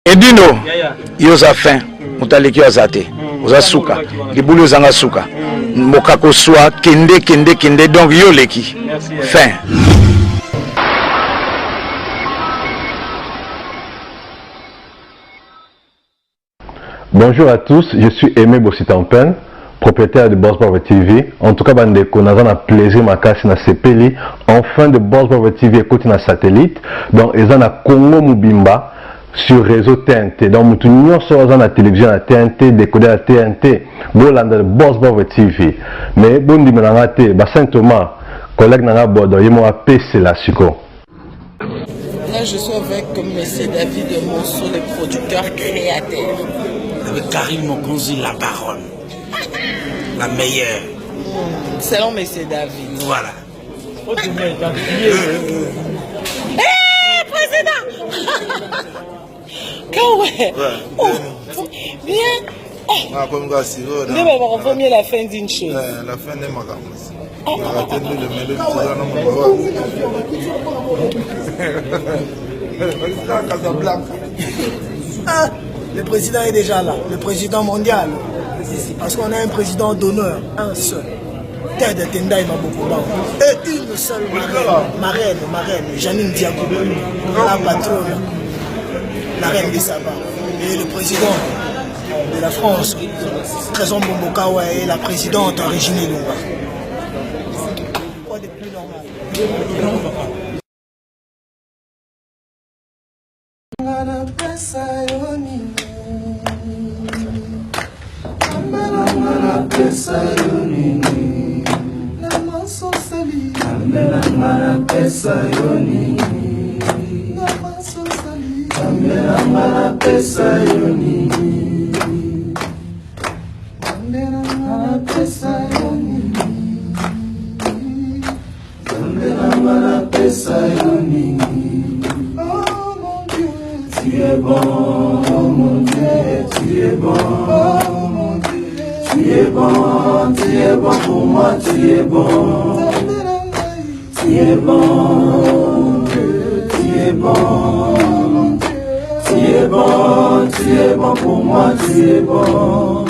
Edino, yoza fin, mutaleki azate, oza suka, libulu zanga suka, mokako soa, kende, donc yo leki, fin. Bonjour à tous, je suis Aimé Bossitampen, propriétaire de Boss Brother TV. En tout cas, bandeko, nous avons un plaisir makasi na sepeli. Enfin de Boss Brother TV écoute na satellite. Donc, ils ont un Congo Mubimba sur réseau TNT. Donc, nous sommes la télévision à TNT, décoder à TNT. Bolanda de Boss Brother TV. Mais bon di melangate, Saint Thomas, collègue nanga bodo, yemo apese la siko. Là, je suis avec M. David Monceau, le producteur créateur. Avec Karim Mokonzi, la baronne. La meilleure. Selon M. David. Voilà. Hé, président. Quand ouais. Oh, bien. Nous avons remis la fin d'une chose. La fin de ma gamme. Le président est déjà là, le président mondial. Parce qu'on a un président d'honneur, un seul. Terre de Tendai Mabokouba. Et une seule marraine, Janine Diago, la patronne, la reine de Saba. Et le président de la France, Trésor Bombokawa, et la présidente Régine Lunga. Quoi de plus normal? Tu es bon, oh mon Dieu, tu es bon, oh mon Dieu, tu es bon pour moi, tu es bon, tu es bon, tu es bon, tu es bon pour moi, tu es bon.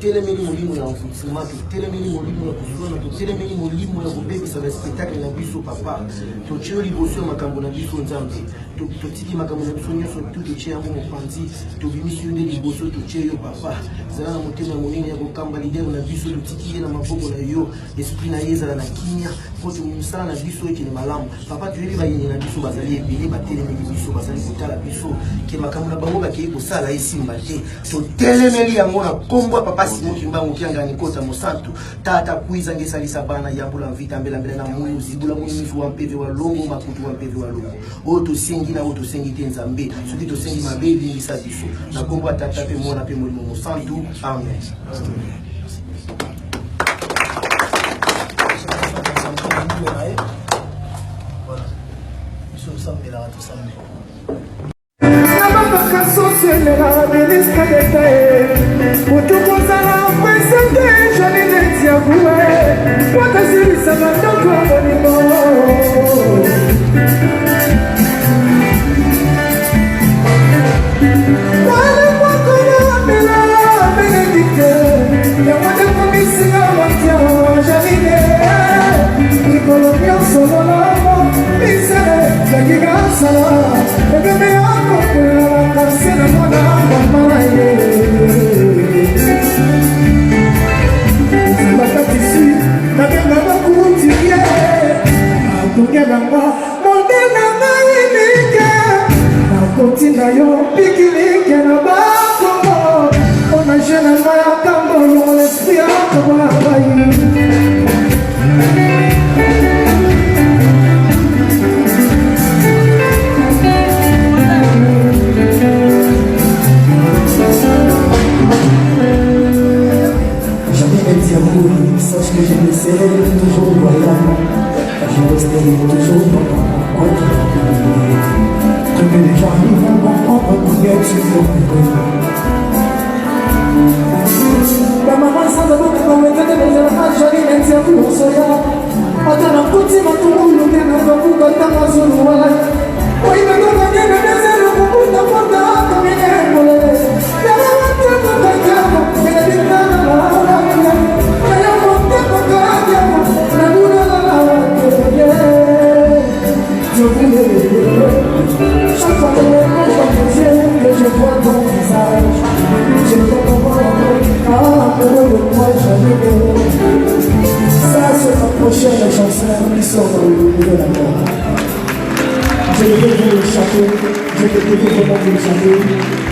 Telemeni molimo na mfutsima, telemeni molimo na kuzona, telemeni molimo na kubebisa na spectacle na biso papa. To chio liboso makambo na biso nzambe. To tiki makambo na biso nyoso tout de chia mo panzi. To bimisi nde liboso to chio papa. Zala na motema monene ya kokamba lidero na biso to tiki na maboko na yo. Esprit na yeza na kinya. Poto musala na biso eke ni malamu. Papa tu yeli ba yini na biso bazali ebele ba telemeni biso bazali kotala biso. Ke makambo na bango ba ke kosala esimba te. To telemeli yango na kombo papa Simon Kimbangu kianga nikota mosantu tata kuiza ngesalisa bana yambula mvita mbela na muyu zibula muyu wa mpeve wa longo makutu wa mpeve wa longo oto sengi na oto sengi te nzambe soki to sengi mabebi ngisa biso na kombo tata pe mona pe molimo mosantu amen.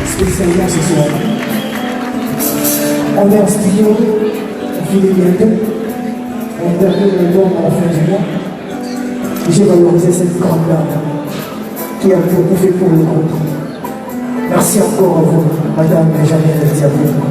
Spécialement ce soir. On est en studio, on finit bientôt. On termine l'album à la fin du mois. J'ai valorisé cette grande dame qui a beaucoup fait pour le groupe. Merci encore à vous, Madame Benjamin Diablo.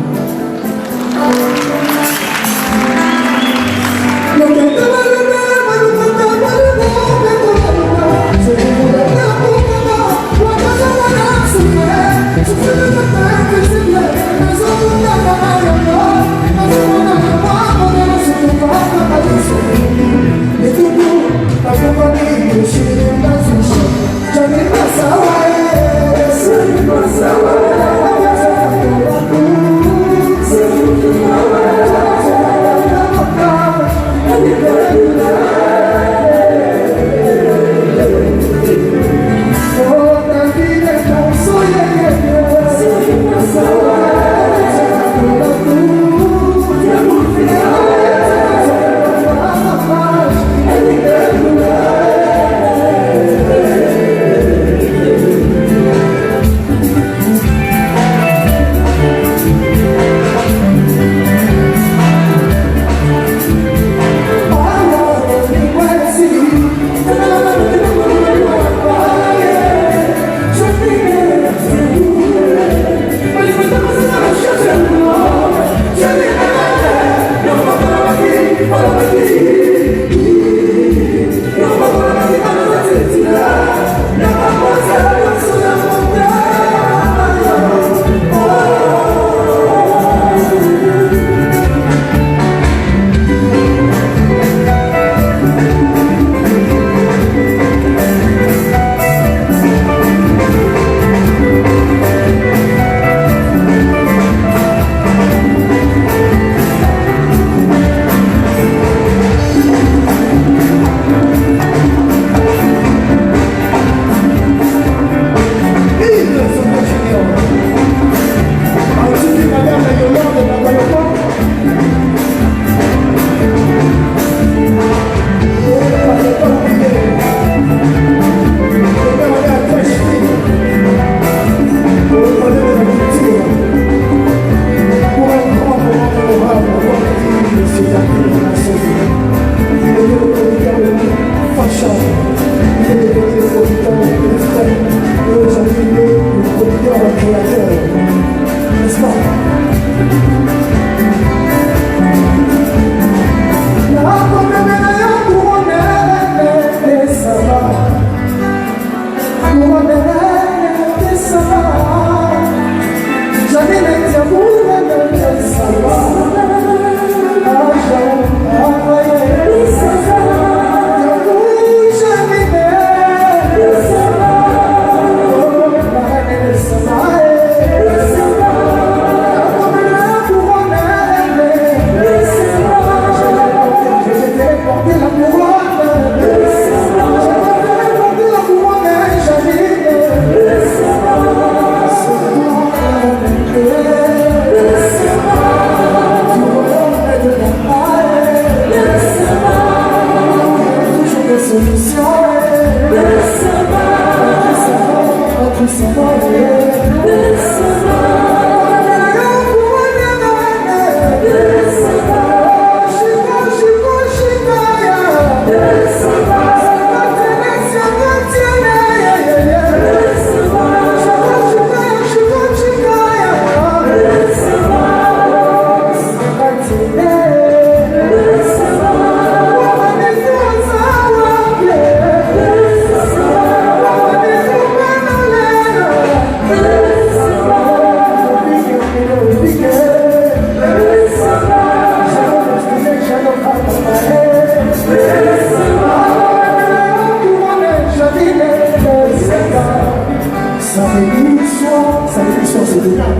Samedi soir, c'est demain.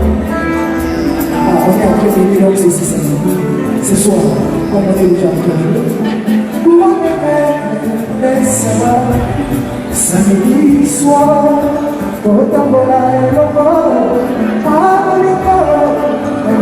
On est après minuit, donc c'est ici samedi. Ce soir, comme on est déjà entendu. Pour me ça va. Samedi soir, pour t'envoler et le corps, à le corps, et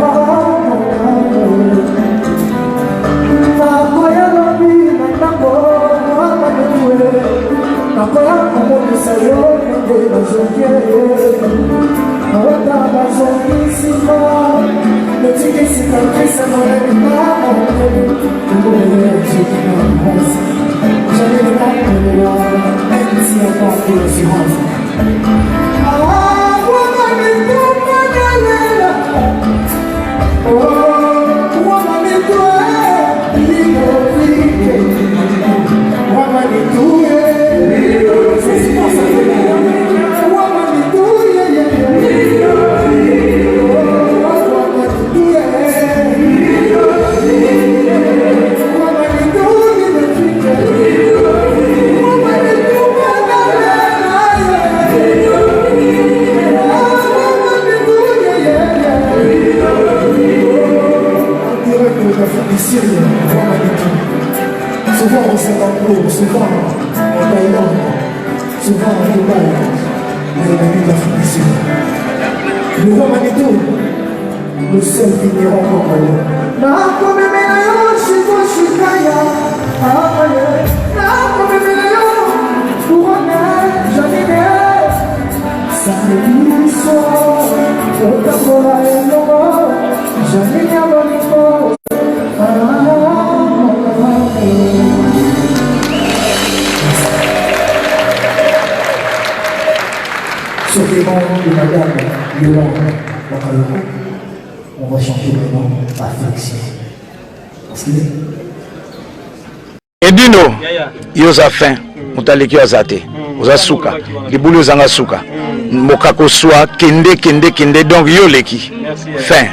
souvent au Singapour, souvent en Thaïlande, souvent en Dubaï, mais la nuit d'Afrique. Le roi Manitou, le seul vigneron congolais. Samedi soir, au Tabora et Loma, j'allais à Bonito. Sur les bancs de Madame Yolande Bakaloko, on va chanter maintenant Affliction. Parce qu'il est. Edino, yoza fin, mutaleki azate, oza suka, libulu zanga suka, mokako soa, kende, donc yo leki, fin.